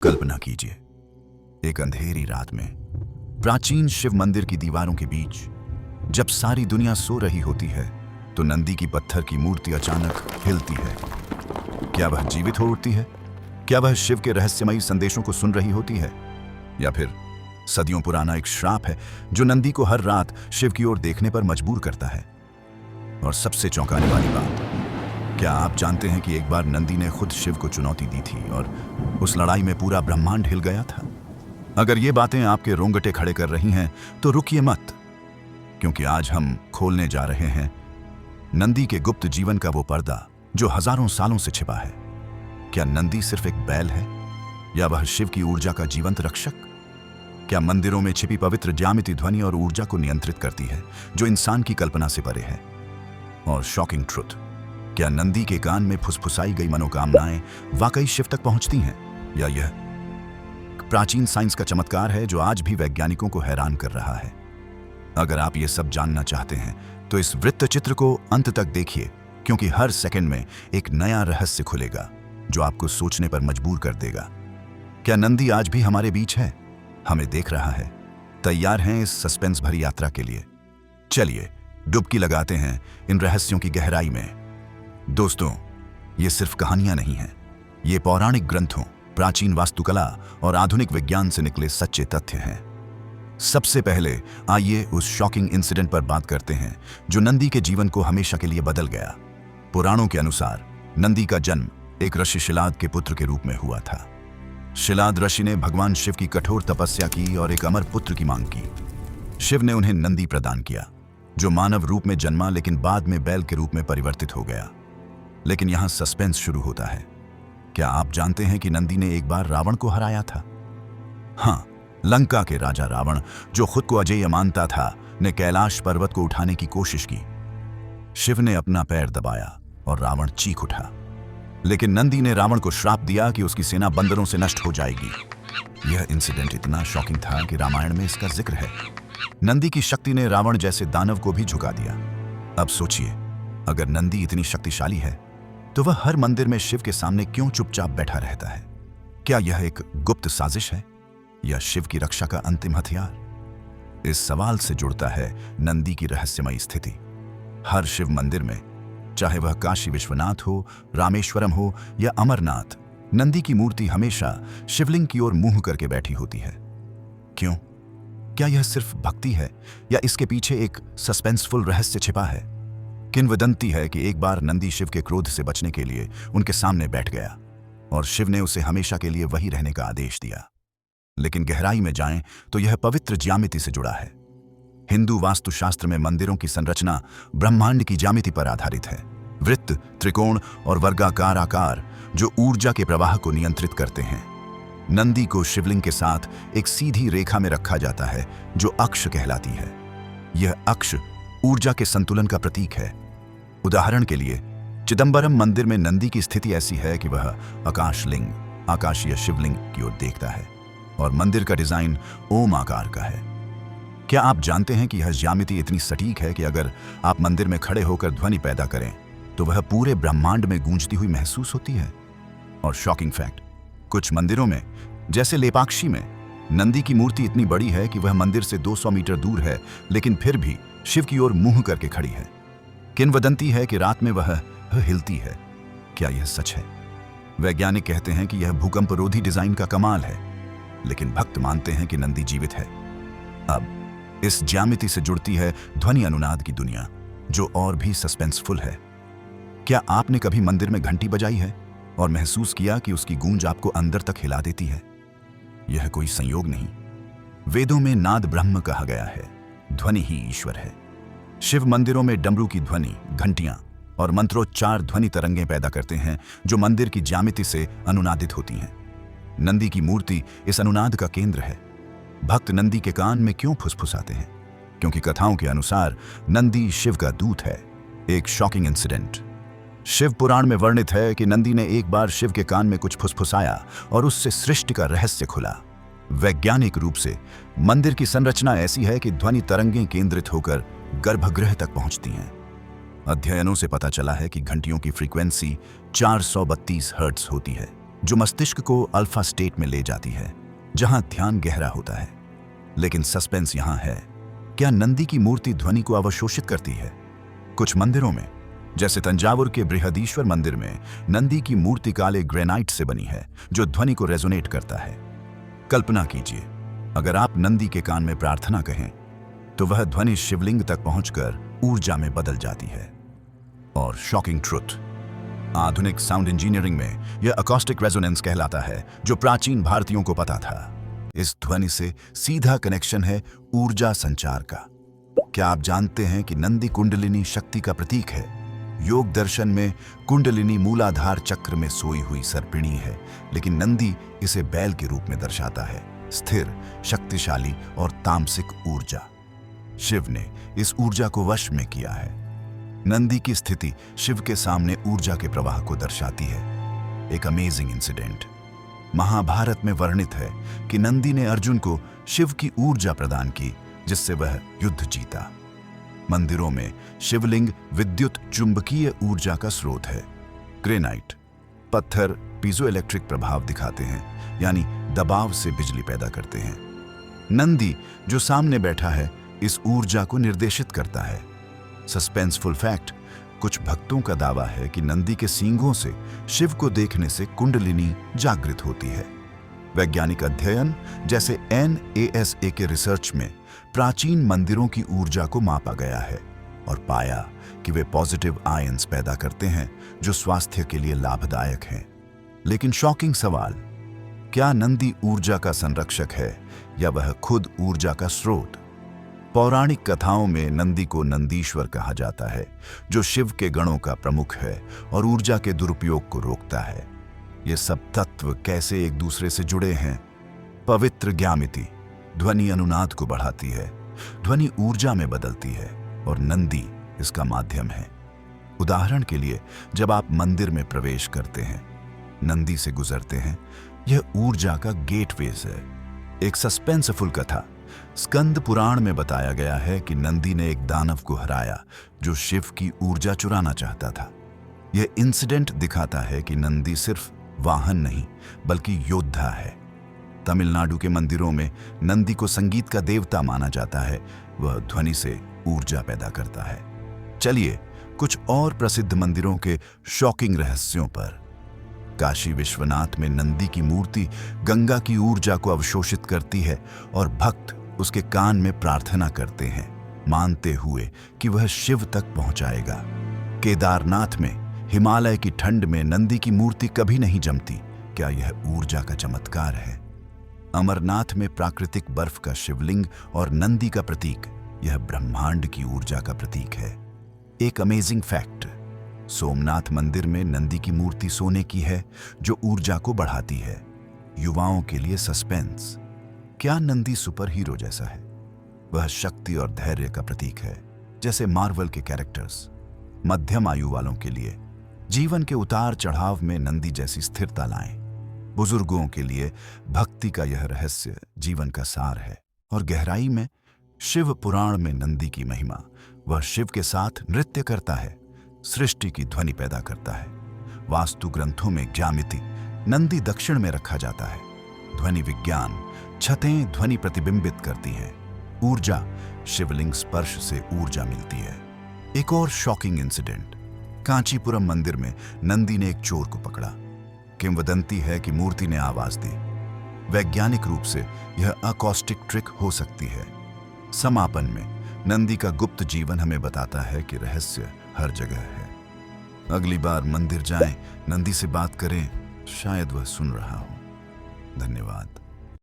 कल्पना कीजिए, एक अंधेरी रात में प्राचीन शिव मंदिर की दीवारों के बीच जब सारी दुनिया सो रही होती है तो नंदी की पत्थर की मूर्ति अचानक हिलती है। क्या वह जीवित हो उठती है? क्या वह शिव के रहस्यमयी संदेशों को सुन रही होती है, या फिर सदियों पुराना एक श्राप है जो नंदी को हर रात शिव की ओर देखने पर मजबूर करता है? और सबसे चौंकाने वाली बात, क्या आप जानते हैं कि एक बार नंदी ने खुद शिव को चुनौती दी थी और उस लड़ाई में पूरा ब्रह्मांड हिल गया था? अगर ये बातें आपके रोंगटे खड़े कर रही हैं तो रुकिए मत, क्योंकि आज हम खोलने जा रहे हैं नंदी के गुप्त जीवन का वो पर्दा जो हजारों सालों से छिपा है। क्या नंदी सिर्फ एक बैल है, या वह शिव की ऊर्जा का जीवंत रक्षक? क्या मंदिरों में छिपी पवित्र ज्यामिति ध्वनि और ऊर्जा को नियंत्रित करती है जो इंसान की कल्पना से परे है? और शॉकिंग ट्रुथ, क्या नंदी के कान में फुसफुसाई गई मनोकामनाएं वाकई शिव तक पहुंचती हैं, या यह प्राचीन साइंस का चमत्कार है जो आज भी वैज्ञानिकों को हैरान कर रहा है? अगर आप ये सब जानना चाहते हैं तो इस वृत्तचित्र को अंत तक देखिए, क्योंकि हर सेकंड में एक नया रहस्य खुलेगा जो आपको सोचने पर मजबूर कर देगा। क्या नंदी आज भी हमारे बीच है, हमें देख रहा है? तैयार हैं इस सस्पेंस भरी यात्रा के लिए? चलिए डुबकी लगाते हैं इन रहस्यों की गहराई में। दोस्तों, ये सिर्फ कहानियां नहीं हैं, ये पौराणिक ग्रंथों, प्राचीन वास्तुकला और आधुनिक विज्ञान से निकले सच्चे तथ्य हैं। सबसे पहले आइए उस शॉकिंग इंसिडेंट पर बात करते हैं जो नंदी के जीवन को हमेशा के लिए बदल गया। पुराणों के अनुसार नंदी का जन्म एक ऋषि शिलाद के पुत्र के रूप में हुआ था। शिलाद ऋषि ने भगवान शिव की कठोर तपस्या की और एक अमर पुत्र की मांग की। शिव ने उन्हें नंदी प्रदान किया, जो मानव रूप में जन्मा लेकिन बाद में बैल के रूप में परिवर्तित हो गया। लेकिन यहां सस्पेंस शुरू होता है। क्या आप जानते हैं कि नंदी ने एक बार रावण को हराया था? हां, लंका के राजा रावण, जो खुद को अजेय मानता था, ने कैलाश पर्वत को उठाने की कोशिश की। शिव ने अपना पैर दबाया और रावण चीख उठा। लेकिन नंदी ने रावण को श्राप दिया कि उसकी सेना बंदरों से नष्ट हो जाएगी। यह इंसिडेंट इतना शॉकिंग था कि रामायण में इसका जिक्र है। नंदी की शक्ति ने रावण जैसे दानव को भी झुका दिया। अब सोचिए, अगर नंदी इतनी शक्तिशाली है तो वह हर मंदिर में शिव के सामने क्यों चुपचाप बैठा रहता है? क्या यह एक गुप्त साजिश है, या शिव की रक्षा का अंतिम हथियार? इस सवाल से जुड़ता है नंदी की रहस्यमयी स्थिति। हर शिव मंदिर में, चाहे वह काशी विश्वनाथ हो, रामेश्वरम हो या अमरनाथ, नंदी की मूर्ति हमेशा शिवलिंग की ओर मुंह करके बैठी होती है। क्यों? क्या यह सिर्फ भक्ति है, या इसके पीछे एक सस्पेंसफुल रहस्य छिपा है? किंवदंती है कि एक बार नंदी शिव के क्रोध से बचने के लिए उनके सामने बैठ गया और शिव ने उसे हमेशा के लिए वही रहने का आदेश दिया। लेकिन गहराई में जाएं तो यह पवित्र ज्यामिति से जुड़ा है। हिंदू वास्तुशास्त्र में मंदिरों की संरचना ब्रह्मांड की ज्यामिति पर आधारित है। वृत्त, त्रिकोण और वर्गाकार आकार जो ऊर्जा के प्रवाह को नियंत्रित करते हैं। नंदी को शिवलिंग के साथ एक सीधी रेखा में रखा जाता है जो अक्ष कहलाती है। यह अक्ष ऊर्जा के संतुलन का प्रतीक है। उदाहरण के लिए, चिदंबरम मंदिर में नंदी की स्थिति ऐसी है कि वह आकाशलिंग, आकाशीय शिवलिंग की ओर देखता है, और मंदिर का डिजाइन ओम आकार का है। क्या आप जानते हैं कि यह ज्यामिति इतनी सटीक है कि अगर आप मंदिर में खड़े होकर ध्वनि पैदा करें तो वह पूरे ब्रह्मांड में गूंजती हुई महसूस होती है? और शॉकिंग फैक्ट, कुछ मंदिरों में, जैसे लेपाक्षी में, नंदी की मूर्ति इतनी बड़ी है कि वह मंदिर से 200 मीटर दूर है, लेकिन फिर भी शिव की ओर मुंह करके खड़ी है। किंवदंती है कि रात में वह हिलती है। क्या यह सच है? वैज्ञानिक कहते हैं कि यह भूकंप रोधी डिजाइन का कमाल है, लेकिन भक्त मानते हैं कि नंदी जीवित है। अब इस ज्यामिति से जुड़ती है ध्वनि अनुनाद की दुनिया, जो और भी सस्पेंसफुल है। क्या आपने कभी मंदिर में घंटी बजाई है और महसूस किया कि उसकी गूंज आपको अंदर तक हिला देती है? यह कोई संयोग नहीं। वेदों में नाद ब्रह्म कहा गया है, ध्वनि ही ईश्वर है। शिव मंदिरों में डमरू की ध्वनि, घंटियां और मंत्रोच्चार ध्वनि तरंगें पैदा करते हैं जो मंदिर की ज्यामिति से अनुनादित होती हैं। नंदी की मूर्ति इस अनुनाद का केंद्र है। भक्त नंदी के कान में क्यों फुसफुसाते हैं? क्योंकि कथाओं के अनुसार नंदी शिव का दूत है। एक शॉकिंग इंसिडेंट, शिव पुराण में वर्णित है कि नंदी ने एक बार शिव के कान में कुछ फुसफुसाया और उससे सृष्टि का रहस्य खुला। वैज्ञानिक रूप से मंदिर की संरचना ऐसी है कि ध्वनि तरंगें केंद्रित होकर गर्भगृह तक पहुंचती हैं। अध्ययनों से पता चला है कि घंटियों की फ्रीक्वेंसी 432 हर्ट्ज होती है, जो मस्तिष्क को अल्फा स्टेट में ले जाती है, जहां ध्यान गहरा होता है। लेकिन सस्पेंस यहां है, क्या नंदी की मूर्ति ध्वनि को अवशोषित करती है? कुछ मंदिरों में, जैसे तंजावुर के बृहदीश्वर मंदिर में, नंदी की मूर्ति काले ग्रेनाइट से बनी है जो ध्वनि को रेजोनेट करता है। कल्पना कीजिए, अगर आप नंदी के कान में प्रार्थना कहें तो वह ध्वनि शिवलिंग तक पहुंचकर ऊर्जा में बदल जाती है। और शॉकिंग ट्रुथ, आधुनिक साउंड इंजीनियरिंग में यह अकॉस्टिक रेजोनेंस कहलाता है, जो प्राचीन भारतीयों को पता था। इस ध्वनि से सीधा कनेक्शन है ऊर्जा संचार का। क्या आप जानते हैं कि नंदी कुंडलिनी शक्ति का प्रतीक है? योग दर्शन में कुंडलिनी मूलाधार चक्र में सोई हुई सर्पिणी है, लेकिन नंदी इसे बैल के रूप में दर्शाता है, स्थिर, शक्तिशाली और तामसिक ऊर्जा। शिव ने इस ऊर्जा को वश में किया है। नंदी की स्थिति शिव के सामने ऊर्जा के प्रवाह को दर्शाती है। एक अमेजिंग इंसिडेंट महाभारत में वर्णित है कि नंदी ने अर्जुन को शिव की ऊर्जा प्रदान की, जिससे वह युद्ध जीता। मंदिरों में शिवलिंग विद्युत चुंबकीय ऊर्जा का स्रोत है। ग्रेनाइट पत्थर पीजोइलेक्ट्रिक प्रभाव दिखाते हैं, यानी दबाव से बिजली पैदा करते हैं। नंदी जो सामने बैठा है इस ऊर्जा को निर्देशित करता है। सस्पेंसफुल फैक्ट, कुछ भक्तों का दावा है कि नंदी के सींगों से शिव को देखने से कुंडलिनी जागृत होती है। वैज्ञानिक अध्ययन जैसे NASA के रिसर्च में प्राचीन मंदिरों की ऊर्जा को मापा गया है और पाया कि वे पॉजिटिव आयंस पैदा करते हैं जो स्वास्थ्य के लिए लाभदायक हैं। लेकिन शॉकिंग सवाल, क्या नंदी ऊर्जा का संरक्षक है या वह खुद ऊर्जा का स्रोत? पौराणिक कथाओं में नंदी को नंदीश्वर कहा जाता है, जो शिव के गणों का प्रमुख है और ऊर्जा के दुरुपयोग को रोकता है। ये सब तत्व कैसे एक दूसरे से जुड़े हैं? पवित्र ज्ञामिति ध्वनि अनुनाद को बढ़ाती है, ध्वनि ऊर्जा में बदलती है और नंदी इसका माध्यम है। उदाहरण के लिए, जब आप मंदिर में प्रवेश करते हैं, नंदी से गुजरते हैं, यह ऊर्जा का गेटवेज है। एक सस्पेंसफुल कथा स्कंद पुराण में बताया गया है कि नंदी ने एक दानव को हराया जो शिव की ऊर्जा चुराना चाहता था। यह इंसिडेंट दिखाता है कि नंदी सिर्फ वाहन नहीं बल्कि योद्धा है। तमिलनाडु के मंदिरों में नंदी को संगीत का देवता माना जाता है, वह ध्वनि से ऊर्जा पैदा करता है। चलिए कुछ और प्रसिद्ध मंदिरों के शॉकिंग रहस्यों पर। काशी विश्वनाथ में नंदी की मूर्ति गंगा की ऊर्जा को अवशोषित करती है और भक्त उसके कान में प्रार्थना करते हैं, मानते हुए कि वह शिव तक पहुंचाएगा। केदारनाथ में हिमालय की ठंड में नंदी की मूर्ति कभी नहीं जमती। क्या यह ऊर्जा का चमत्कार है? अमरनाथ में प्राकृतिक बर्फ का शिवलिंग और नंदी का प्रतीक, यह ब्रह्मांड की ऊर्जा का प्रतीक है। एक अमेजिंग फैक्ट, सोमनाथ मंदिर में नंदी की मूर्ति सोने की है जो ऊर्जा को बढ़ाती है। युवाओं के लिए सस्पेंस, क्या नंदी सुपर हीरो जैसा है? वह शक्ति और धैर्य का प्रतीक है, जैसे मार्वल के कैरेक्टर्स। मध्यम आयु वालों के लिए जीवन के उतार चढ़ाव में नंदी जैसी स्थिरता लाएं। बुजुर्गों के लिए भक्ति का यह रहस्य जीवन का सार है। और गहराई में शिव पुराण में नंदी की महिमा, वह शिव के साथ नृत्य करता है, सृष्टि की ध्वनि पैदा करता है। वास्तु ग्रंथों में ज्यामिति नंदी दक्षिण में रखा जाता है। ध्वनि विज्ञान, छतें ध्वनि प्रतिबिंबित करती हैं। ऊर्जा, शिवलिंग स्पर्श से ऊर्जा मिलती है। एक और शॉकिंग इंसिडेंट, कांचीपुरम मंदिर में नंदी ने एक चोर को पकड़ा। किंवदंती है कि मूर्ति ने आवाज दी। वैज्ञानिक रूप से यह अकॉस्टिक ट्रिक हो सकती है। समापन में नंदी का गुप्त जीवन हमें बताता है कि रहस्य हर जगह है। अगली बार मंदिर जाएं, नंदी से बात करें, शायद वह सुन रहा हो। धन्यवाद।